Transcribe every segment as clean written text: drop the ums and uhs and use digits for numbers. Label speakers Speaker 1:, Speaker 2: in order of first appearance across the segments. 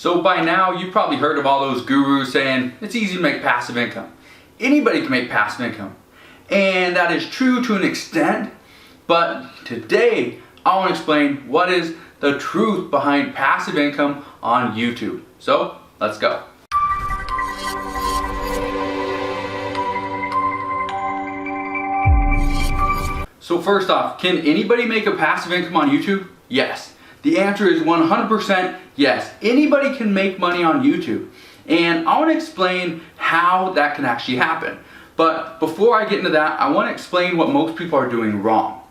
Speaker 1: So by now, you've probably heard of all those gurus saying it's easy to make passive income. Anybody can make passive income. And that is true to an extent, but today I want to explain what is the truth behind passive income on YouTube. So let's go. So first off, can anybody make a passive income on YouTube? Yes. The answer is 100% yes. Anybody can make money on YouTube. And I want to explain how that can actually happen. But before I get into that, I want to explain what most people are doing wrong.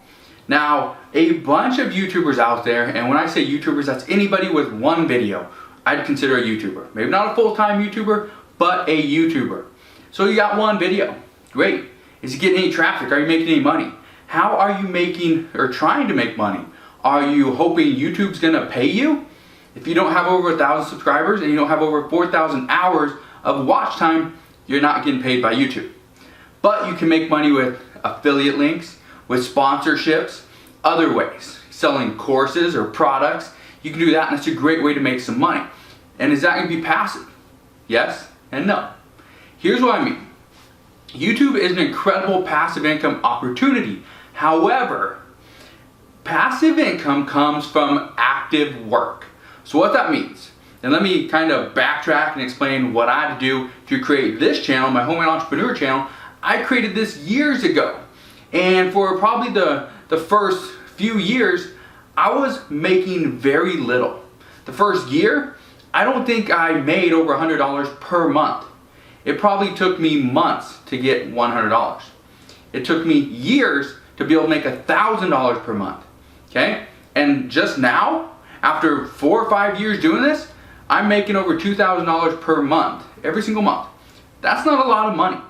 Speaker 1: Now, a bunch of YouTubers out there, and when I say YouTubers, that's anybody with one video. I'd consider a YouTuber. Maybe not a full-time YouTuber, but a YouTuber. So you got one video. Great. Is it getting any traffic? Are you making any money? How are you making or trying to make money? Are you hoping YouTube's gonna pay you? If you don't have over 1,000 subscribers and you don't have over 4,000 hours of watch time, you're not getting paid by YouTube. But you can make money with affiliate links, with sponsorships, other ways. Selling courses or products, you can do that, and it's a great way to make some money. And is that gonna be passive? Yes and no. Here's what I mean. YouTube is an incredible passive income opportunity. However, passive income comes from active work. So what that means, and let me kind of backtrack and explain what I had to do to create this channel, my Home and Entrepreneur channel. I created this years ago. And for probably the first few years, I was making very little. The first year, I don't think I made over $100 per month. It probably took me months to get $100. It took me years to be able to make $1,000 per month. Okay? And just now, after 4 or 5 years doing this, I'm making over $2,000 per month, every single month. That's not a lot of money.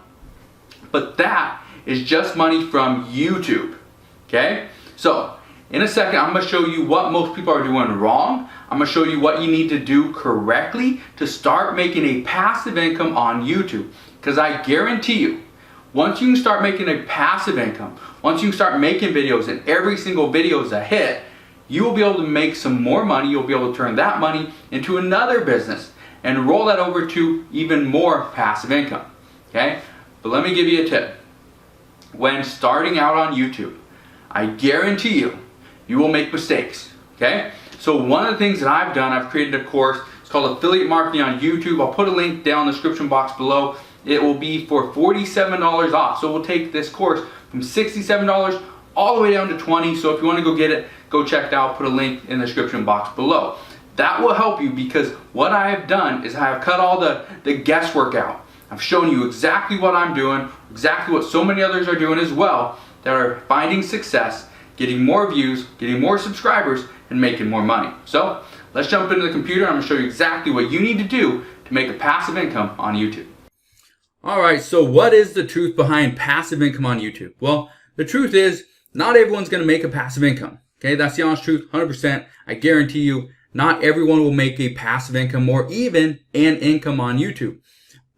Speaker 1: But that is just money from YouTube. Okay? So, in a second, I'm going to show you what most people are doing wrong. I'm going to show you what you need to do correctly to start making a passive income on YouTube. Because I guarantee you, once you can start making a passive income, once you can start making videos and every single video is a hit, you will be able to make some more money. You'll be able to turn that money into another business and roll that over to even more passive income. Okay? But let me give you a tip. When starting out on YouTube, I guarantee you, you will make mistakes. Okay? So one of the things that I've done, I've created a course. It's called Affiliate Marketing on YouTube. I'll put a link down in the description box below. It will be for $47 off. So we'll take this course from $67 all the way down to $20. So if you want to go get it, go check it out. Put a link in the description box below. That will help you because what I have done is I have cut all the guesswork out. I've shown you exactly what I'm doing, exactly what so many others are doing as well that are finding success, getting more views, getting more subscribers, and making more money. So let's jump into the computer. I'm going to show you exactly what you need to do to make a passive income on YouTube. Alright, so what is the truth behind passive income on YouTube? Well, the truth is not everyone's going to make a passive income. Okay, that's the honest truth, 100%. I guarantee you, not everyone will make a passive income or even an income on YouTube.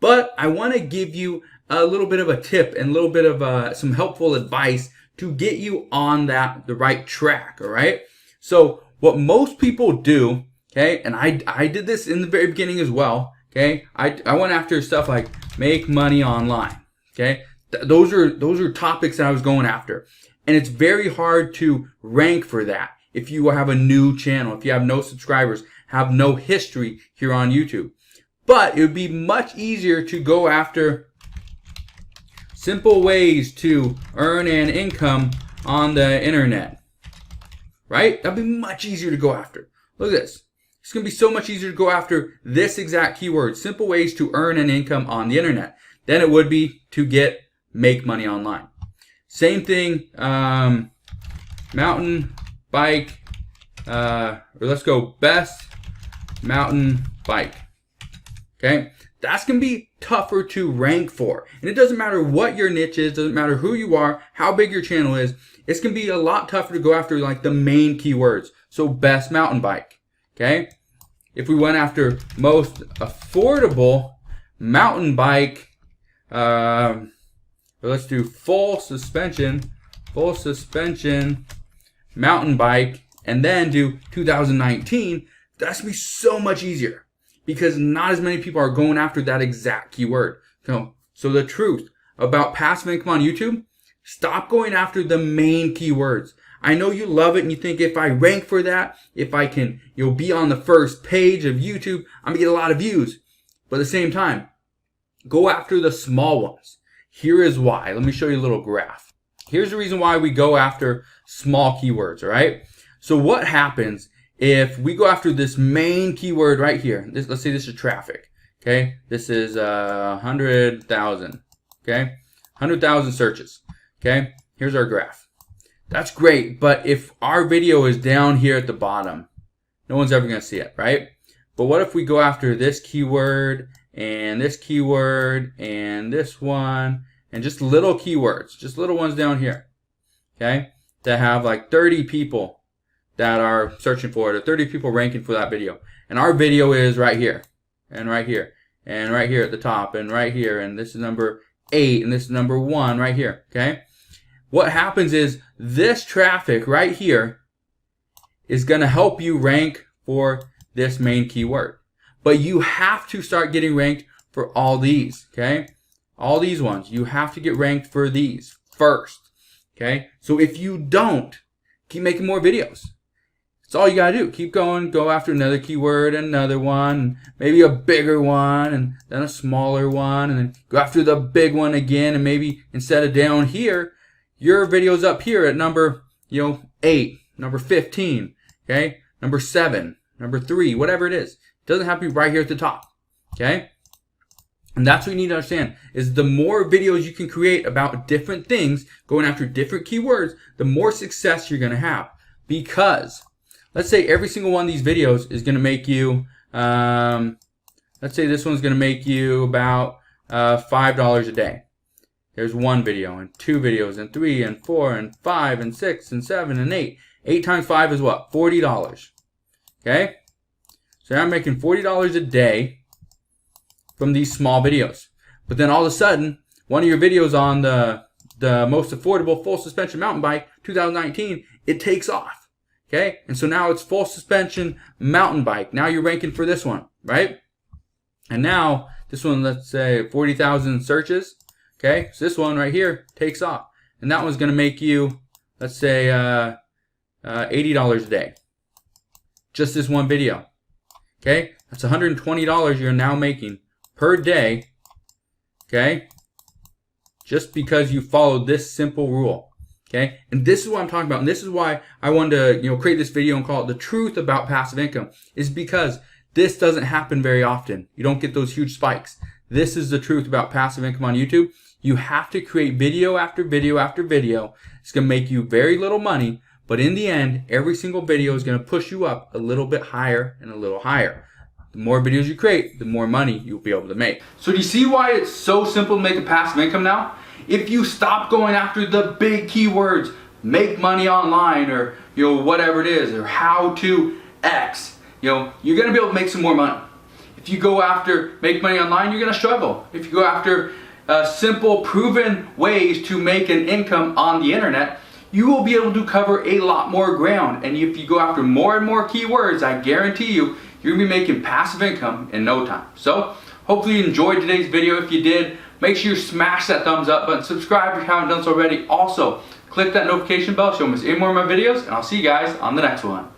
Speaker 1: But I want to give you a little bit of a tip and a little bit of some helpful advice to get you on the right track, all right? So what most people do, okay, and I did this in the very beginning as well, okay? I went after stuff like make money online, okay? Those are topics that I was going after. And it's very hard to rank for that if you have a new channel, if you have no subscribers, have no history here on YouTube. But it would be much easier to go after simple ways to earn an income on the internet. Right? That'd be much easier to go after. Look at this. It's going to be so much easier to go after this exact keyword, simple ways to earn an income on the internet, than it would be to make money online. Same thing, mountain bike, or let's go best mountain bike. Okay, that's going to be tougher to rank for. And it doesn't matter what your niche is, doesn't matter who you are, how big your channel is. It's going to be a lot tougher to go after like the main keywords. So best mountain bike. Okay, if we went after most affordable mountain bike, let's do full suspension mountain bike, and then do 2019, that's going to be so much easier. because not as many people are going after that exact keyword. So the truth about passive income on YouTube, stop going after the main keywords. I know you love it and you think if I rank for that, if I can, be on the first page of YouTube, I'm gonna get a lot of views. But at the same time, go after the small ones. Here is why. Let me show you a little graph. Here's the reason why we go after small keywords, all right? So what happens if we go after this main keyword right here? Let's say this is traffic, okay? This is 100,000, okay? 100,000 searches, okay? Here's our graph. That's great, but if our video is down here at the bottom, no one's ever going to see it, right? But what if we go after this keyword and this one, and just little keywords, just little ones down here, okay? That have like 30 people that are searching for it, or 30 people ranking for that video. And our video is right here, and right here, and right here at the top, and right here, and this is number 8, and this is number 1 right here, okay? What happens is this traffic right here is going to help you rank for this main keyword. But you have to start getting ranked for all these, okay? All these ones. You have to get ranked for these first, okay? So if you don't, keep making more videos. That's all you got to do. Keep going, go after another keyword, another one, maybe a bigger one, and then a smaller one, and then go after the big one again, and maybe instead of down here, your video's up here at number, 8, number 15, okay? Number 7, number 3, whatever it is. It doesn't have to be right here at the top, okay? And that's what you need to understand, is the more videos you can create about different things, going after different keywords, the more success you're going to have. Because, let's say every single one of these videos is going to make you, let's say this one's going to make you about $5 a day. There's 1 video, and 2 videos, and 3, and 4, and 5, and 6, and 7, and 8. 8 times 5 is what? $40. Okay? So I'm making $40 a day from these small videos. But then all of a sudden, one of your videos on the most affordable full suspension mountain bike, 2019, it takes off. Okay? And so now it's full suspension mountain bike. Now you're ranking for this one, right? And now, this one, let's say 40,000 searches. Okay, so this one right here takes off. And that one's going to make you, let's say, $80 a day. Just this one video. Okay, that's $120 you're now making per day. Okay, just because you followed this simple rule. Okay, and this is what I'm talking about. And this is why I wanted to, create this video and call it The Truth About Passive Income. Is because this doesn't happen very often. You don't get those huge spikes. This is the truth about passive income on YouTube. You have to create video after video after video. It's going to make you very little money, but in the end, every single video is going to push you up a little bit higher and a little higher. The more videos you create, the more money you'll be able to make. So do you see why it's so simple to make a passive income now? If you stop going after the big keywords, make money online, or whatever it is, or how to X, you're going to be able to make some more money. If you go after make money online, you're going to struggle. If you go after simple, proven ways to make an income on the internet, you will be able to cover a lot more ground. And if you go after more and more keywords, I guarantee you, you're going to be making passive income in no time. So, hopefully you enjoyed today's video. If you did, make sure you smash that thumbs up button. Subscribe if you haven't done so already. Also, click that notification bell so you don't miss any more of my videos. And I'll see you guys on the next one.